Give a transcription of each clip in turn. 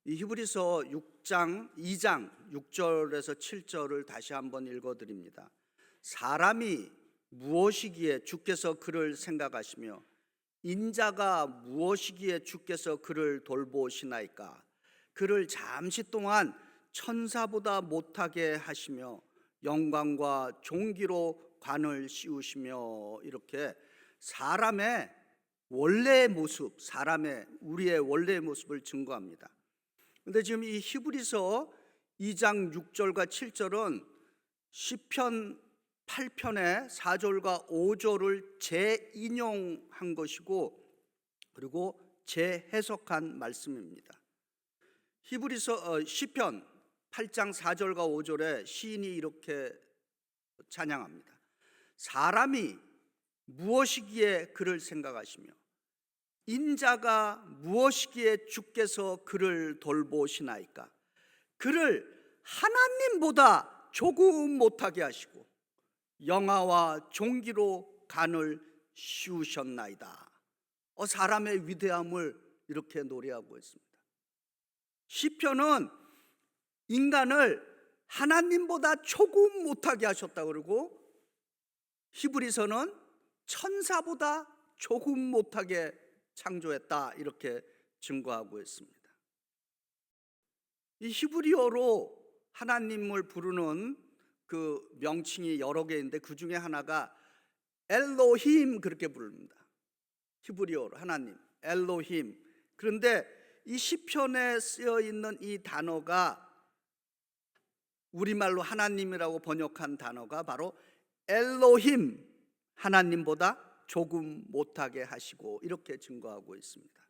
이 히브리서 2장 6절에서 7절을 다시 한번 읽어드립니다. 사람이 무엇이기에 주께서 그를 생각하시며 인자가 무엇이기에 주께서 그를 돌보시나이까. 그를 잠시 동안 천사보다 못하게 하시며 영광과 존귀로 관을 씌우시며, 이렇게 사람의 원래의 모습, 우리의 원래의 모습을 증거합니다. 그런데 지금 이 히브리서 2장 6절과 7절은 시편 8편의 4절과 5절을 재인용한 것이고, 그리고 재해석한 말씀입니다. 시편 8장 4절과 5절에 시인이 이렇게 찬양합니다. 사람이 무엇이기에 그를 생각하시며 인자가 무엇이기에 주께서 그를 돌보시나이까. 그를 하나님보다 조금 못하게 하시고 영화와 존귀로 간을 씌우셨나이다. 사람의 위대함을 이렇게 노래하고 있습니다. 시편은 인간을 하나님보다 조금 못하게 하셨다 그러고, 히브리서는 천사보다 조금 못하게 창조했다, 이렇게 증거하고 있습니다. 이 히브리어로 하나님을 부르는 그 명칭이 여러 개인데 그 중에 하나가 엘로힘, 그렇게 부릅니다. 히브리어로 하나님, 엘로힘. 그런데 이 시편에 쓰여 있는 이 단어가, 우리말로 하나님이라고 번역한 단어가 바로 엘로힘, 하나님보다 조금 못하게 하시고, 이렇게 증거하고 있습니다.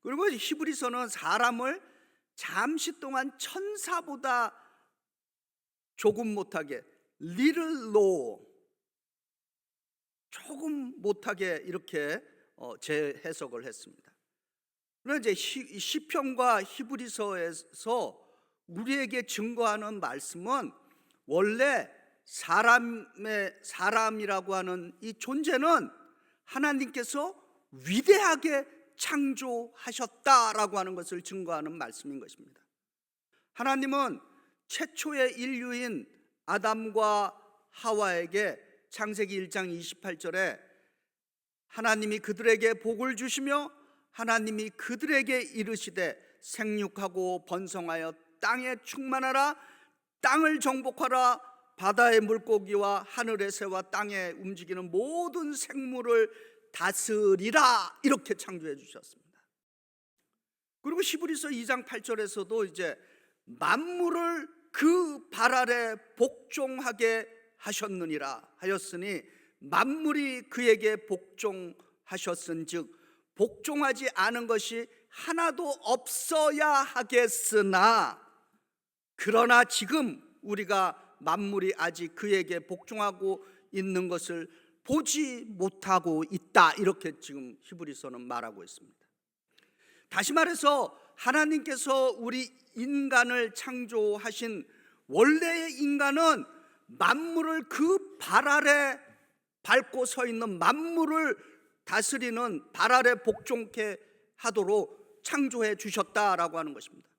그리고 히브리서는 사람을 잠시 동안 천사보다 조금 못하게, little low, 조금 못하게, 이렇게 재해석을 했습니다. 그런데 이제 시편과 히브리서에서 우리에게 증거하는 말씀은, 원래 사람이라고 하는 이 존재는 하나님께서 위대하게 창조하셨다라고 하는 것을 증거하는 말씀인 것입니다. 하나님은 최초의 인류인 아담과 하와에게 창세기 1장 28절에 하나님이 그들에게 복을 주시며 하나님이 그들에게 이르시되 생육하고 번성하여 땅에 충만하라, 땅을 정복하라, 바다의 물고기와 하늘의 새와 땅에 움직이는 모든 생물을 다스리라, 이렇게 창조해 주셨습니다. 그리고 히브리서 2장 8절에서도 이제 만물을 그 발 아래 복종하게 하셨느니라 하였으니, 만물이 그에게 복종하셨은즉 복종하지 않은 것이 하나도 없어야 하겠으나, 그러나 지금 우리가 만물이 아직 그에게 복종하고 있는 것을 보지 못하고 있다, 이렇게 지금 히브리서는 말하고 있습니다. 다시 말해서 하나님께서 우리 인간을 창조하신 원래의 인간은 만물을 그 발 아래 밟고 서 있는, 만물을 다스리는 발 아래 복종케 하도록 창조해 주셨다라고 하는 것입니다.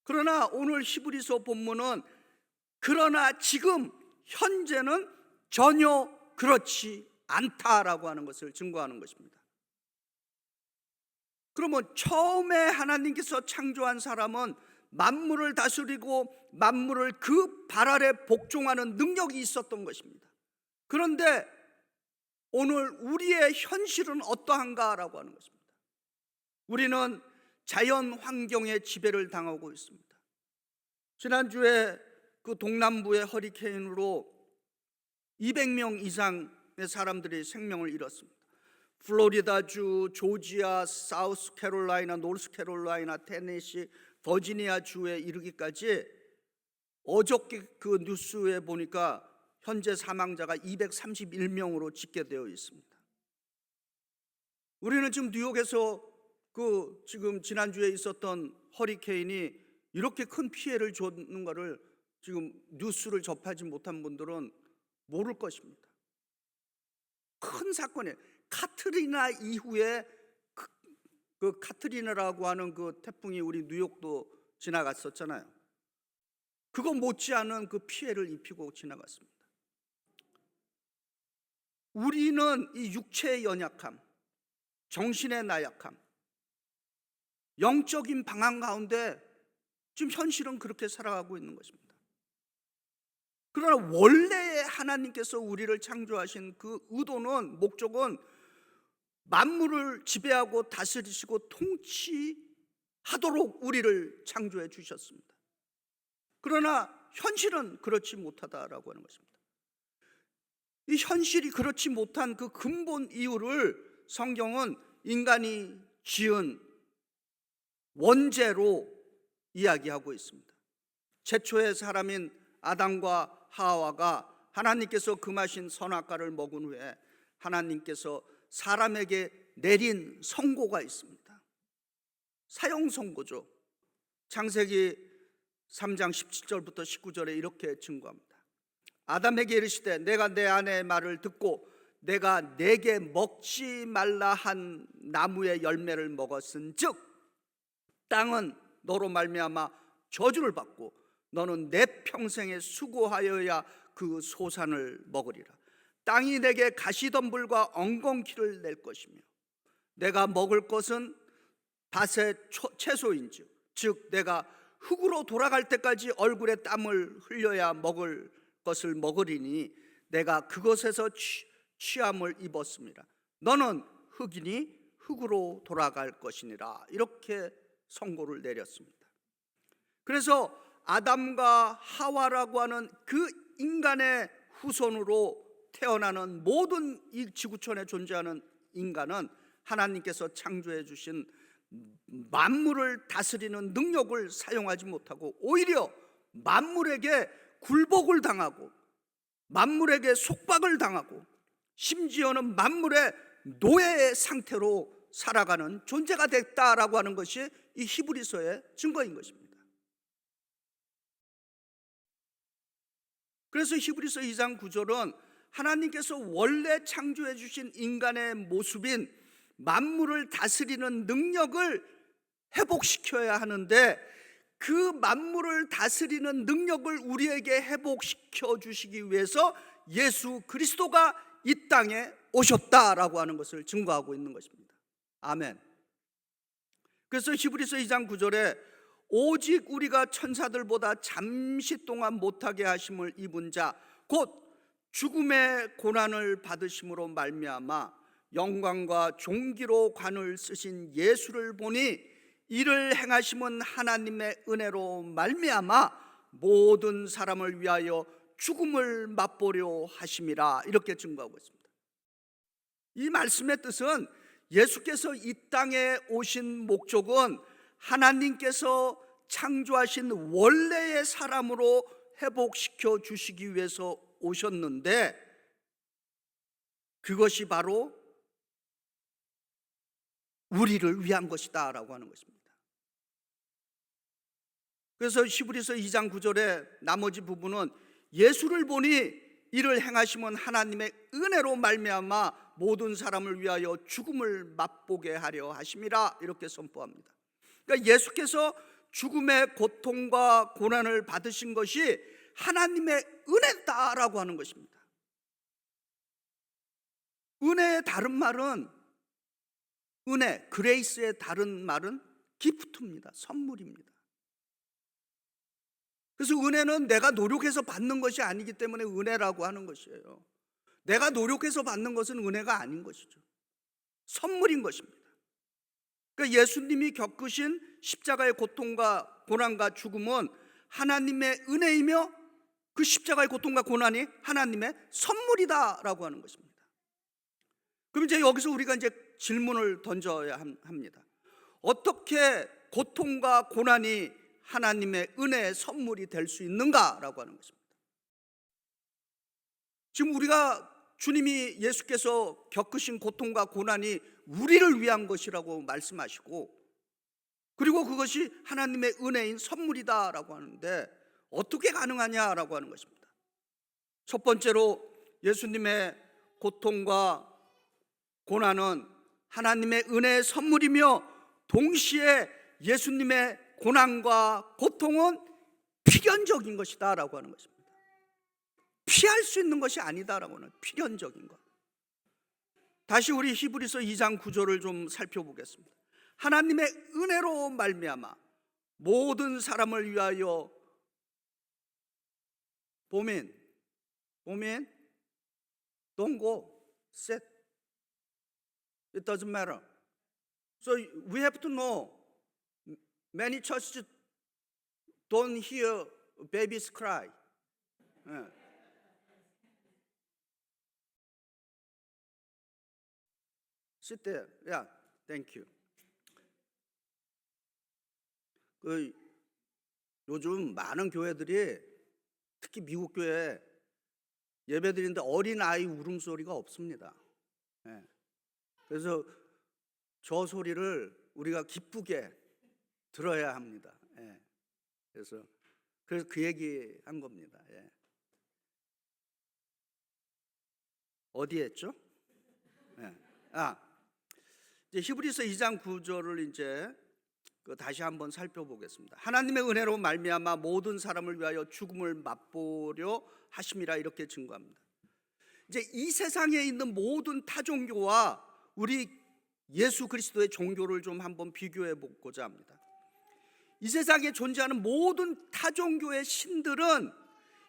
그러나 오늘 히브리서 본문은 그러나 지금 현재는 전혀 그렇지 않다라고 하는 것을 증거하는 것입니다. 그러면 처음에 하나님께서 창조한 사람은 만물을 다스리고 만물을 그 발 아래 복종하는 능력이 있었던 것입니다. 그런데 오늘 우리의 현실은 어떠한가라고 하는 것입니다. 우리는 자연 환경의 지배를 당하고 있습니다. 지난주에 그 동남부의 허리케인으로 200명 이상의 사람들이 생명을 잃었습니다. 플로리다주, 조지아, 사우스캐롤라이나, 노스캐롤라이나, 테네시, 버지니아 주에 이르기까지 어저께 그 뉴스에 보니까 현재 사망자가 231명으로 집계되어 있습니다. 우리는 지금 뉴욕에서 지금 지난주에 있었던 허리케인이 이렇게 큰 피해를 줬는 것을 지금 뉴스를 접하지 못한 분들은 모를 것입니다. 큰 사건이에요. 카트리나 이후에 그 카트리나라고 하는 그 태풍이 우리 뉴욕도 지나갔었잖아요. 그거 못지않은 그 피해를 입히고 지나갔습니다. 우리는 이 육체의 연약함, 정신의 나약함, 영적인 방황 가운데 지금 현실은 그렇게 살아가고 있는 것입니다. 그러나 원래 하나님께서 우리를 창조하신 그 의도는, 목적은 만물을 지배하고 다스리시고 통치하도록 우리를 창조해 주셨습니다. 그러나 현실은 그렇지 못하다라고 하는 것입니다. 이 현실이 그렇지 못한 그 근본 이유를 성경은 인간이 지은 원죄로 이야기하고 있습니다. 최초의 사람인 아담과 하와가 하나님께서 금하신 선악과를 먹은 후에 하나님께서 사람에게 내린 선고가 있습니다. 사형 선고죠. 창세기 3장 17절부터 19절에 이렇게 증거합니다. 아담에게 이르시되 내가 내 아내의 말을 듣고 내가 내게 먹지 말라 한 나무의 열매를 먹었은즉 땅은 너로 말미암아 저주를 받고 너는 내 평생에 수고하여야 그 소산을 먹으리라. 땅이 내게 가시덤불과 엉겅퀴를 낼 것이며 내가 먹을 것은 밭의 채소인즉 즉 내가 흙으로 돌아갈 때까지 얼굴에 땀을 흘려야 먹을 것을 먹으리니 내가 그것에서 취함을 입었습니다. 너는 흙이니 흙으로 돌아갈 것이니라. 이렇게 선고를 내렸습니다. 그래서 아담과 하와라고 하는 그 인간의 후손으로 태어나는 모든 이 지구촌에 존재하는 인간은 하나님께서 창조해 주신 만물을 다스리는 능력을 사용하지 못하고 오히려 만물에게 굴복을 당하고 만물에게 속박을 당하고 심지어는 만물의 노예의 상태로 살아가는 존재가 됐다라고 하는 것이 이 히브리서의 증거인 것입니다. 그래서 히브리서 2장 9절은 하나님께서 원래 창조해 주신 인간의 모습인 만물을 다스리는 능력을 회복시켜야 하는데 그 만물을 다스리는 능력을 우리에게 회복시켜 주시기 위해서 예수 그리스도가 이 땅에 오셨다라고 하는 것을 증거하고 있는 것입니다. 아멘. 그래서 히브리서 2장 9절에 오직 우리가 천사들보다 잠시 동안 못하게 하심을 입은 자 곧 죽음의 고난을 받으심으로 말미암아 영광과 존귀로 관을 쓰신 예수를 보니 이를 행하심은 하나님의 은혜로 말미암아 모든 사람을 위하여 죽음을 맛보려 하심이라. 이렇게 증거하고 있습니다. 이 말씀의 뜻은 예수께서 이 땅에 오신 목적은 하나님께서 창조하신 원래의 사람으로 회복시켜 주시기 위해서 오셨는데 그것이 바로 우리를 위한 것이다 라고 하는 것입니다. 그래서 히브리서 2장 9절의 나머지 부분은 예수를 보니 이를 행하심은 하나님의 은혜로 말미암아 모든 사람을 위하여 죽음을 맛보게 하려 하심이라. 이렇게 선포합니다. 그러니까 예수께서 죽음의 고통과 고난을 받으신 것이 하나님의 은혜다라고 하는 것입니다. 은혜의 다른 말은 은혜, 그레이스의 다른 말은 기프트입니다. 선물입니다. 그래서 은혜는 내가 노력해서 받는 것이 아니기 때문에 은혜라고 하는 것이에요. 내가 노력해서 받는 것은 은혜가 아닌 것이죠. 선물인 것입니다. 그러니까 예수님이 겪으신 십자가의 고통과 고난과 죽음은 하나님의 은혜이며 그 십자가의 고통과 고난이 하나님의 선물이다라고 하는 것입니다. 그럼 이제 여기서 우리가 이제 질문을 던져야 합니다. 어떻게 고통과 고난이 하나님의 은혜의 선물이 될 수 있는가라고 하는 것입니다. 지금 우리가 주님이 예수께서 겪으신 고통과 고난이 우리를 위한 것이라고 말씀하시고 그리고 그것이 하나님의 은혜인 선물이다라고 하는데 어떻게 가능하냐라고 하는 것입니다. 첫 번째로 예수님의 고통과 고난은 하나님의 은혜의 선물이며 동시에 예수님의 고난과 고통은 필연적인 것이다 라고 하는 것입니다. 피할 수 있는 것이 아니다라고 하는 필연적인 것. 다시 우리 히브리서 2장 9절을 좀 살펴보겠습니다. 하나님의 은혜로 말미암아 모든 사람을 위하여 보면 don't go, sit. It doesn't matter. So we have to know many churches don't hear babies cry. Sit there. Yeah, thank you. 요즘 많은 교회들이 특히 미국 교회 예배드리는데 어린아이 울음소리가 없습니다. 그래서 저 소리를 우리가 기쁘게 들어야 합니다. 그래서 그 얘기 한 겁니다. 어디에 했죠? 이제 히브리서 2장 9절을 이제 다시 한번 살펴보겠습니다. 하나님의 은혜로 말미암아 모든 사람을 위하여 죽음을 맛보려 하심이라 이렇게 증거합니다. 이제 이 세상에 있는 모든 타종교와 우리 예수 그리스도의 종교를 좀 한번 비교해 보고자 합니다. 이 세상에 존재하는 모든 타종교의 신들은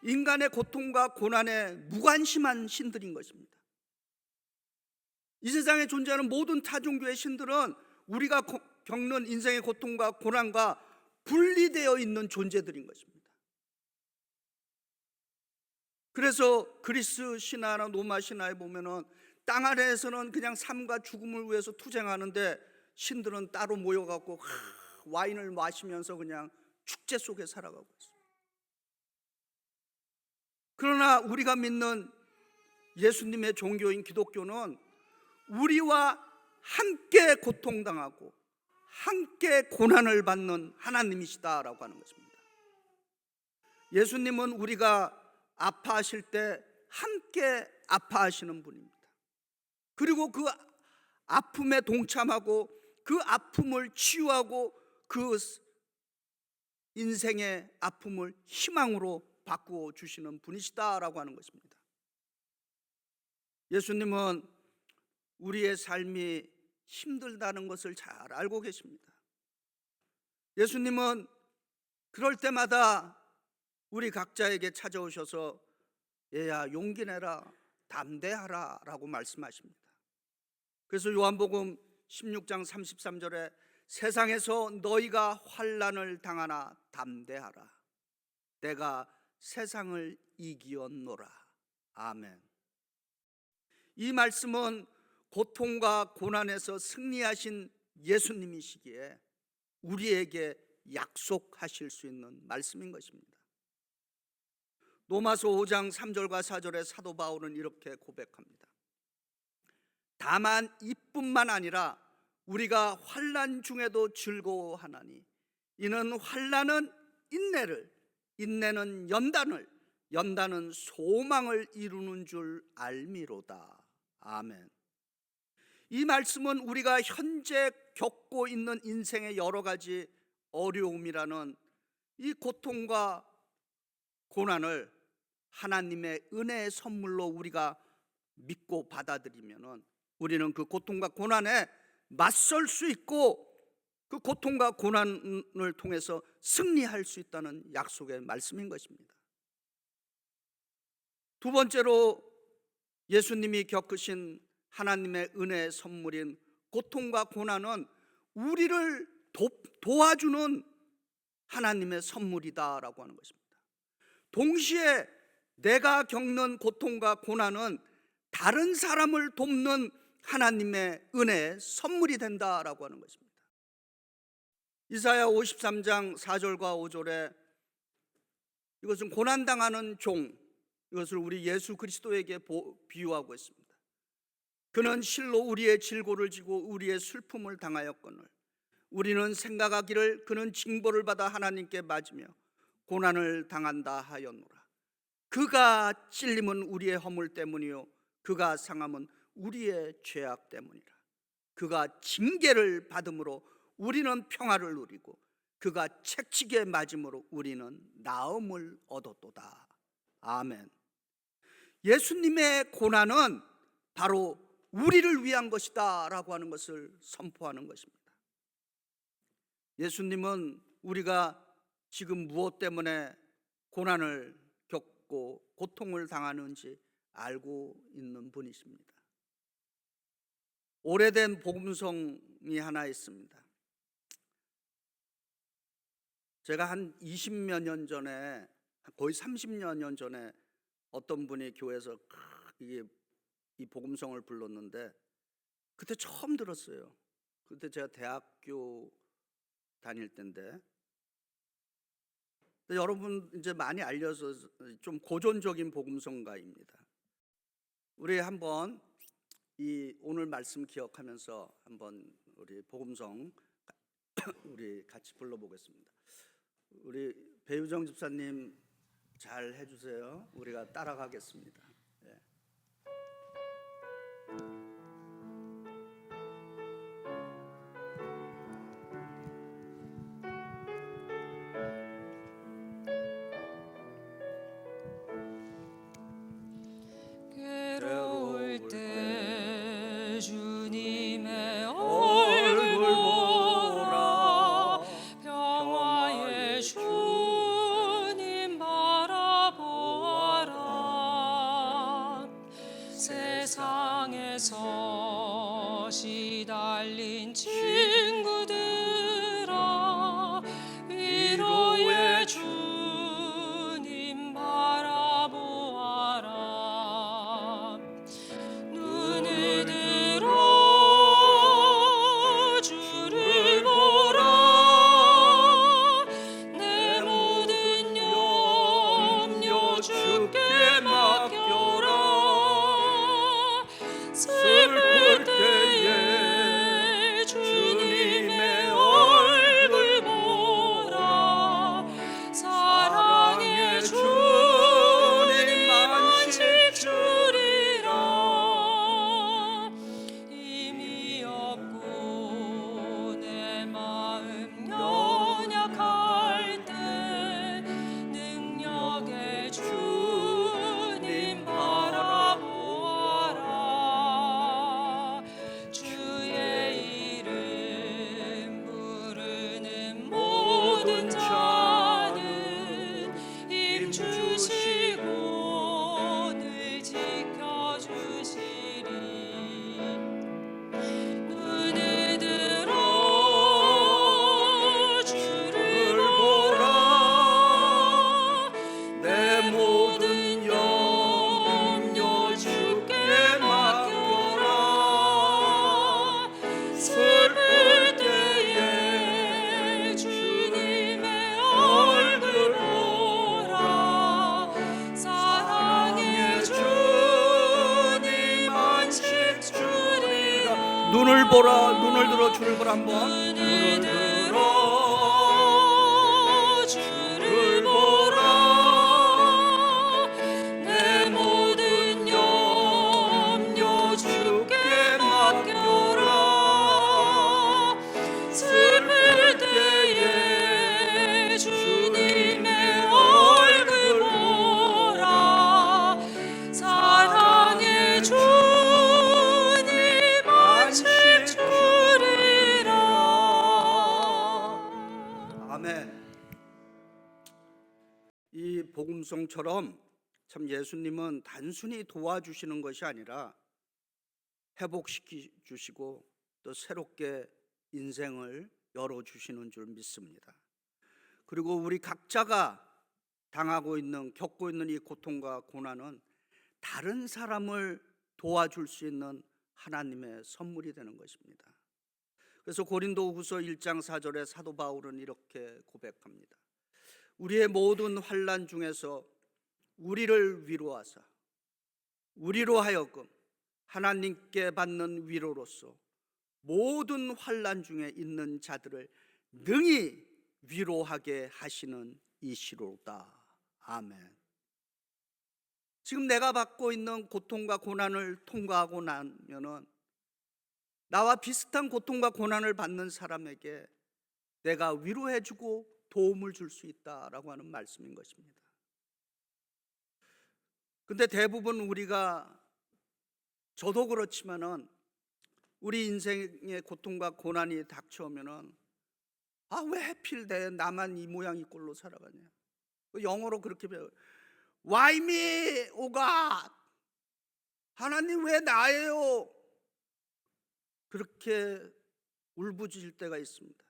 인간의 고통과 고난에 무관심한 신들인 것입니다. 이 세상에 존재하는 모든 타종교의 신들은 우리가 겪는 인생의 고통과 고난과 분리되어 있는 존재들인 것입니다. 그래서 그리스 신화나 로마 신화에 보면은 땅 아래에서는 그냥 삶과 죽음을 위해서 투쟁하는데 신들은 따로 모여갖고 와인을 마시면서 그냥 축제 속에 살아가고 있어요. 그러나 우리가 믿는 예수님의 종교인 기독교는 우리와 함께 고통당하고 함께 고난을 받는 하나님이시다라고 하는 것입니다. 예수님은 우리가 아파하실 때 함께 아파하시는 분입니다. 그리고 그 아픔에 동참하고 그 아픔을 치유하고 그 인생의 아픔을 희망으로 바꾸어 주시는 분이시다라고 하는 것입니다. 예수님은 우리의 삶이 힘들다는 것을 잘 알고 계십니다. 예수님은 그럴 때마다 우리 각자에게 찾아오셔서 얘야 용기 내라 담대하라 라고 말씀하십니다. 그래서 요한복음 16장 33절에 세상에서 너희가 환난을 당하나 담대하라 내가 세상을 이기었노라. 아멘. 이 말씀은 고통과 고난에서 승리하신 예수님이시기에 우리에게 약속하실 수 있는 말씀인 것입니다. 로마서 5장 3절과 4절에 사도 바울은 이렇게 고백합니다. 다만 이뿐만 아니라 우리가 환난 중에도 즐거워하나니 이는 환난은 인내를, 인내는 연단을, 연단은 소망을 이루는 줄 알미로다. 아멘. 이 말씀은 우리가 현재 겪고 있는 인생의 여러 가지 어려움이라는 이 고통과 고난을 하나님의 은혜의 선물로 우리가 믿고 받아들이면 우리는 그 고통과 고난에 맞설 수 있고 그 고통과 고난을 통해서 승리할 수 있다는 약속의 말씀인 것입니다. 두 번째로 예수님이 겪으신 하나님의 은혜의 선물인 고통과 고난은 우리를 도와주는 하나님의 선물이다라고 하는 것입니다. 동시에 내가 겪는 고통과 고난은 다른 사람을 돕는 하나님의 은혜의 선물이 된다라고 하는 것입니다. 이사야 53장 4절과 5절에 이것은 고난당하는 종, 이것을 우리 예수 그리스도에게 비유하고 있습니다. 그는 실로 우리의 질고를 지고 우리의 슬픔을 당하였거늘 우리는 생각하기를 그는 징벌을 받아 하나님께 맞으며 고난을 당한다 하였노라. 그가 찔림은 우리의 허물 때문이요 그가 상함은 우리의 죄악 때문이라. 그가 징계를 받음으로 우리는 평화를 누리고 그가 채찍에 맞음으로 우리는 나음을 얻었도다. 아멘. 예수님의 고난은 바로 우리를 위한 것이다 라고 하는 것을 선포하는 것입니다. 예수님은 우리가 지금 무엇 때문에 고난을 겪고 고통을 당하는지 알고 있는 분이십니다. 오래된 복음성이 하나 있습니다. 제가 한 20몇 년 전에, 거의 30여 년 전에 어떤 분이 교회에서 이 복음성을 불렀는데 그때 처음 들었어요. 그때 제가 대학교 다닐 때인데, 여러분 이제 많이 알려서 좀 고전적인 복음성가입니다. 우리 한번 이 오늘 말씀 기억하면서 한번 우리 복음성 우리 같이 불러보겠습니다. 우리 배유정 집사님 잘 해주세요. 우리가 따라가겠습니다. 네. 괴로울 때 주님의 얼굴 보라, 평화의 주님 바라보아라. 세상에서 시달린 친구들아, 위로의 주님 바라보아라. 눈을 들어 주를 보라, 내 모든 염려 주께 맡겨라. 슬플 때에 주님의 얼굴 보라, 사랑의 주님 안식 주리라. 힘이 없고 내 마음 연약할 때 능력의 주님 바라보아라. 주의 이름 부르는 모든 자는 힘 주시고 늘 지켜주시리. 눈을 들어 주를 보라, 내 모든 염려 주께 맡겨라. 슬플 때에 주님의 얼굴 보라, 사랑의 주님 안식 주리라. 눈을 보라, 눈을 들어 주를 보라. 한번 눈을 들어 주를 보라, 내 모든 염려 주께 맡겨라. 슬플 때에 주님의 얼굴 보라, 사랑의 주님 안식 주리라. 아멘. 이 복음성처럼 참 예수님은 단순히 도와주시는 것이 아니라 회복시켜 주시고 또 새롭게 인생을 열어주시는 줄 믿습니다. 그리고 우리 각자가 당하고 있는, 겪고 있는 이 고통과 고난은 다른 사람을 도와줄 수 있는 하나님의 선물이 되는 것입니다. 그래서 고린도후서 1장 4절에 사도 바울은 이렇게 고백합니다. 우리의 모든 환난 중에서 우리를 위로하사 우리로 하여금 하나님께 받는 위로로서 모든 환난 중에 있는 자들을 능히 위로하게 하시는 이시로다. 아멘. 지금 내가 받고 있는 고통과 고난을 통과하고 나면은 나와 비슷한 고통과 고난을 받는 사람에게 내가 위로해주고 도움을 줄 수 있다라고 하는 말씀인 것입니다. 근데 대부분 우리가, 저도 그렇지만은, 우리 인생의 고통과 고난이 닥쳐오면은 왜 하필 나만 이 모양 이 꼴로 살아가냐. 영어로 그렇게 배워요. Why me, oh God? 하나님 왜 나예요? 그렇게 울부짖을 때가 있습니다.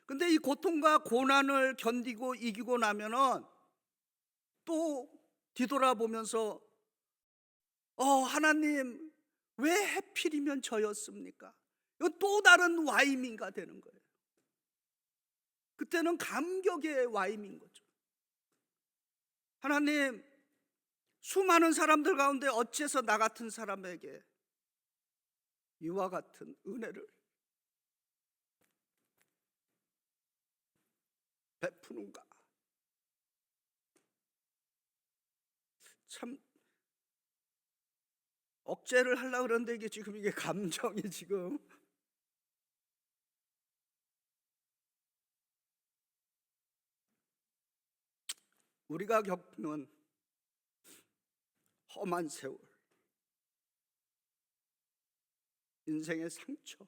근데 이 고통과 고난을 견디고 이기고 나면은 또 뒤돌아보면서 하나님 왜 하필이면 저였습니까? 이건 또 다른 와이미가 되는 거예요. 그때는 감격의 와이미인 거죠. 하나님, 수많은 사람들 가운데 어째서 나 같은 사람에게 이와 같은 은혜를 베푸는가? 참 억제를 하려고 그러는데 이게 감정이 지금 우리가 겪는 험한 세월, 인생의 상처,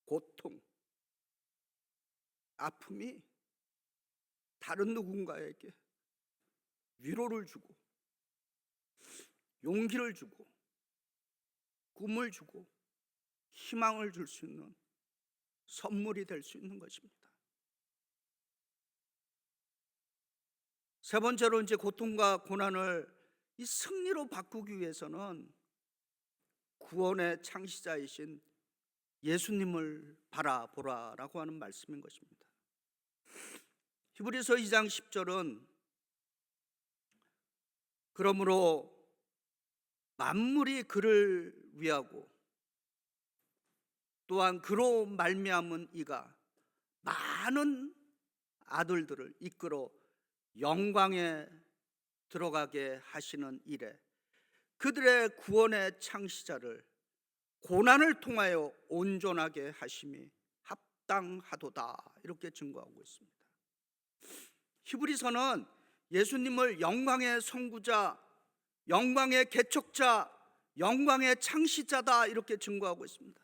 고통, 아픔이 다른 누군가에게 위로를 주고 용기를 주고 꿈을 주고 희망을 줄 수 있는 선물이 될 수 있는 것입니다. 세 번째로, 이제 고통과 고난을 이 승리로 바꾸기 위해서는 구원의 창시자이신 예수님을 바라보라라고 하는 말씀인 것입니다. 히브리서 2장 10절은 그러므로 만물이 그를 위하고 또한 그로 말미암은 이가 많은 아들들을 이끌어 영광에 들어가게 하시는 일에 그들의 구원의 창시자를 고난을 통하여 온전하게 하심이 합당하도다, 이렇게 증거하고 있습니다. 히브리서는 예수님을 영광의 선구자, 영광의 개척자, 영광의 창시자다, 이렇게 증거하고 있습니다.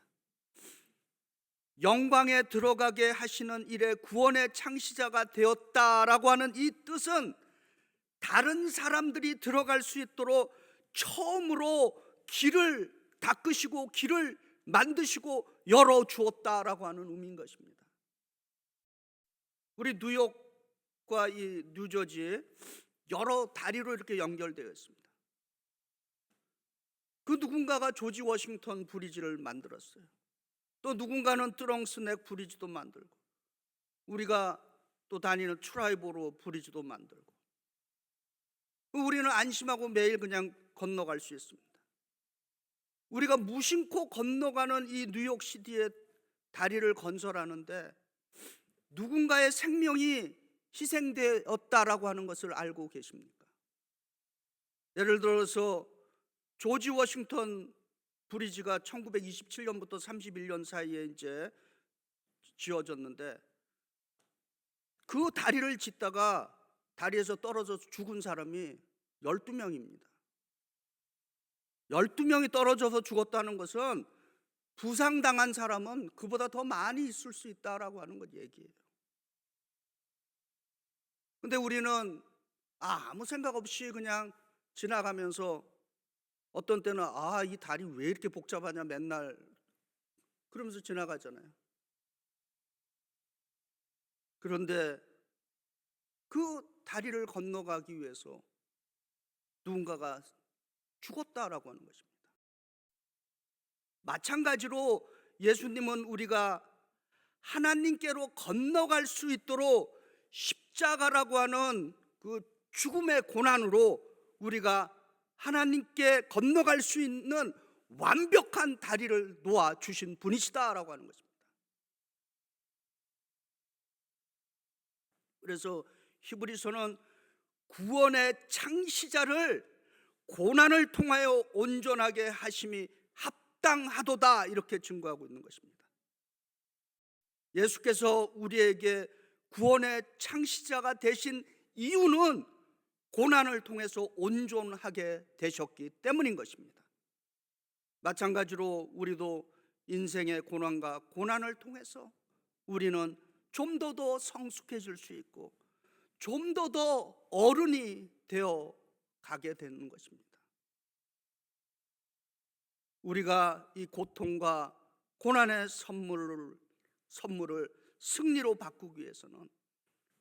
영광에 들어가게 하시는 일에 구원의 창시자가 되었다라고 하는 이 뜻은 다른 사람들이 들어갈 수 있도록 처음으로 길을 닦으시고 길을 만드시고 열어주었다라고 하는 의미인 것입니다. 우리 뉴욕과 이 뉴저지 여러 다리로 이렇게 연결되어 있습니다. 그 누군가가 조지 워싱턴 브리지를 만들었어요. 또 누군가는 트렁스넥 브리지도 만들고, 우리가 또 다니는 트라이보로 브리지도 만들고, 우리는 안심하고 매일 그냥 건너갈 수 있습니다. 우리가 무심코 건너가는 이 뉴욕시티의 다리를 건설하는데 누군가의 생명이 희생되었다라고 하는 것을 알고 계십니까? 예를 들어서 조지 워싱턴 브리지가 1927년부터 31년 사이에 이제 지어졌는데, 그 다리를 짓다가 다리에서 떨어져 죽은 사람이 12명입니다. 12명이 떨어져서 죽었다는 것은 부상당한 사람은 그보다 더 많이 있을 수 있다라고 하는 것 얘기예요. 근데 우리는 아무 생각 없이 그냥 지나가면서 어떤 때는 이 다리 왜 이렇게 복잡하냐 맨날 그러면서 지나가잖아요. 그런데 그 다리를 건너가기 위해서 누군가가 죽었다라고 하는 것입니다. 마찬가지로 예수님은 우리가 하나님께로 건너갈 수 있도록 십자가라고 하는 그 죽음의 고난으로 우리가 하나님께 건너갈 수 있는 완벽한 다리를 놓아 주신 분이시다라고 하는 것입니다. 그래서 히브리서는 구원의 창시자를 고난을 통하여 온전하게 하심이 마땅하도다 이렇게 증거하고 있는 것입니다. 예수께서 우리에게 구원의 창시자가 되신 이유는 고난을 통해서 온전하게 되셨기 때문인 것입니다. 마찬가지로 우리도 인생의 고난과 고난을 통해서 우리는 좀 더 성숙해질 수 있고 좀 더 어른이 되어 가게 되는 것입니다. 우리가 이 고통과 고난의 선물을 승리로 바꾸기 위해서는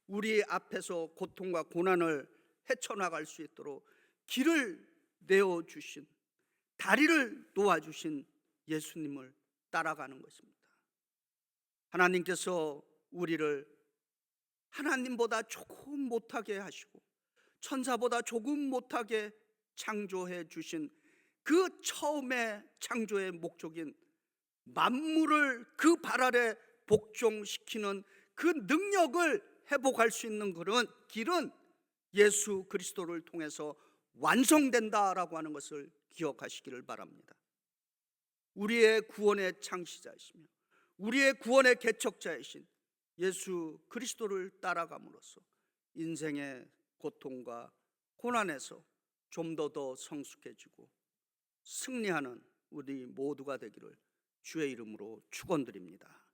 우리 앞에서 고통과 고난을 헤쳐나갈 수 있도록 길을 내어주신, 다리를 놓아주신 예수님을 따라가는 것입니다. 하나님께서 우리를 하나님보다 조금 못하게 하시고 천사보다 조금 못하게 창조해 주신 그 처음의 창조의 목적인 만물을 그 발 아래 복종시키는 그 능력을 회복할 수 있는 그런 길은 예수 그리스도를 통해서 완성된다라고 하는 것을 기억하시기를 바랍니다. 우리의 구원의 창시자이시며 우리의 구원의 개척자이신 예수 그리스도를 따라감으로써 인생의 고통과 고난에서 좀 더 성숙해지고 승리하는 우리 모두가 되기를 주의 이름으로 축원드립니다.